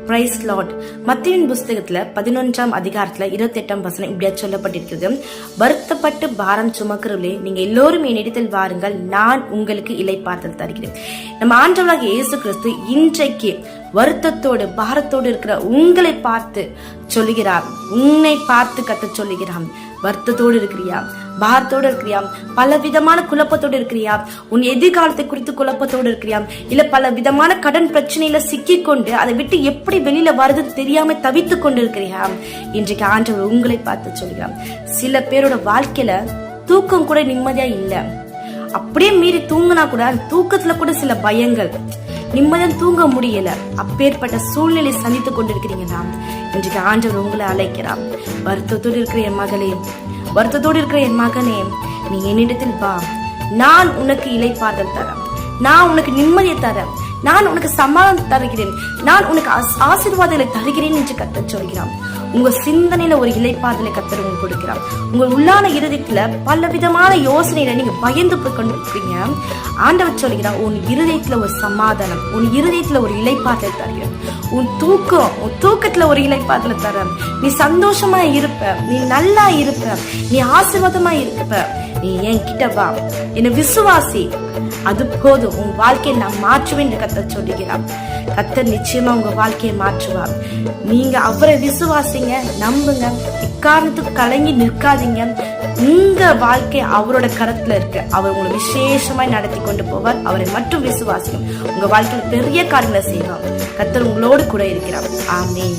Price Lord. மத்தேயுவின் புஸ்தகத்துல 11ஆம் அதிகாரத்துல 28ஆம் வசனம் இப்படியா சொல்லப்பட்டிருக்கிறது. வருத்தப்பட்டு பாரம் சுமக்கிறவர்களே, நீங்க எல்லோரும் என்னிடத்தில் வாருங்கள், நான் உங்களுக்கு இளைப்பாறுதல் தருகிறேன். நம்ம ஆண்டவராகிய இயேசு கிறிஸ்து இன்றைக்கு வருத்தத்தோடு பாரத்தோடு இருக்கிற உங்களை பார்த்து சொல்லுகிறார், உன்னை பார்த்து கத்த சொல்லுகிறான். வருத்தத்தோடு இருக்கிறியா? பாரத்தோடு இருக்கிறியா? பல விதமான குழப்பத்தோடு இருக்கிறியா? உன் எதிர்காலத்தை குறித்து குழப்பத்தோடு இருக்கிறியா? இல்ல பல விதமான கடன் பிரச்சனையில சிக்கி கொண்டு அதை விட்டு எப்படி வெளியில வருது தெரியாம தவித்து கொண்டு இருக்கிறியா? இன்றைக்கு ஆண்டவர் உங்களை பார்த்து சொல்கிறார். சில பேரோட வாழ்க்கையில தூக்கம் கூட நிம்மதியா இல்ல. அப்படியே மீறி தூங்கினா கூட தூக்கத்துல கூட சில பயங்கள், நிம்மதியா தூங்க முடியல. அப்பேற்பட்ட சூழ்நிலை சந்தித்து கொண்டிருக்கிறீங்கன்னா இன்றைக்கு ஆண்டவர் உங்களை அழைக்கிறார். வருத்தத்தோடு இருக்கிற என் மகளே, வருத்தத்தோடு இருக்கிற என் மகனே, நீ என்னிடத்தில் வா, நான் உனக்கு இளைப்பாறுதல் தரேன், நான் உனக்கு நிம்மதியை தரேன், நான் உனக்கு சமாதானம் தருகிறேன், நான் உனக்கு ஆசீர்வாதங்களை தருகிறேன் என்று கர்த்தர் சொல்கிறான். உங்க சிந்தனையில ஒரு இளைப்பாறுதலை கர்த்தர் உங்களுக்கு கொடுக்கிறார். உங்க உள்ளான இருதயத்துல பல விதமான யோசனையில நீங்க பயந்து போய் கொண்டிருப்பீங்க. ஆண்டவர் சொல்கிறார், உன் இருதயத்துல ஒரு சமாதானம், உன் இருதயத்துல ஒரு இளைப்பாறுதலை தருகிறேன். உன் தூக்கத்துல ஒரு இளைப்பாறுதலை தர. நீ சந்தோஷமா இருப்ப, நீ நல்லா இருப்ப, நீ ஆசீர்வாதமா இருப்ப. நீ என் கிட்ட வா, என்ன விசுவாசி, அது போதும், உன் வாழ்க்கையை நான் மாற்றுவேன் என்று கர்த்தர் சொல்லுகிறார். கர்த்தர் நிச்சயமா உங்க வாழ்க்கையை மாற்றுவார். நீங்க அவரை விசுவாசிங்க, நம்புங்க, இக்காரணத்துக்கு கலங்கி நிற்காதீங்க. உங்க வாழ்க்கை அவரோட கரத்துல இருக்கு. அவர் உங்களை விசேஷமாய் நடத்தி கொண்டு போவார். அவரை மட்டும் விசுவாசிங்க, உங்க வாழ்க்கையில பெரிய காரியங்களை செய்வார். கர்த்தர் உங்களோடு கூட இருக்கிறார். ஆமென்.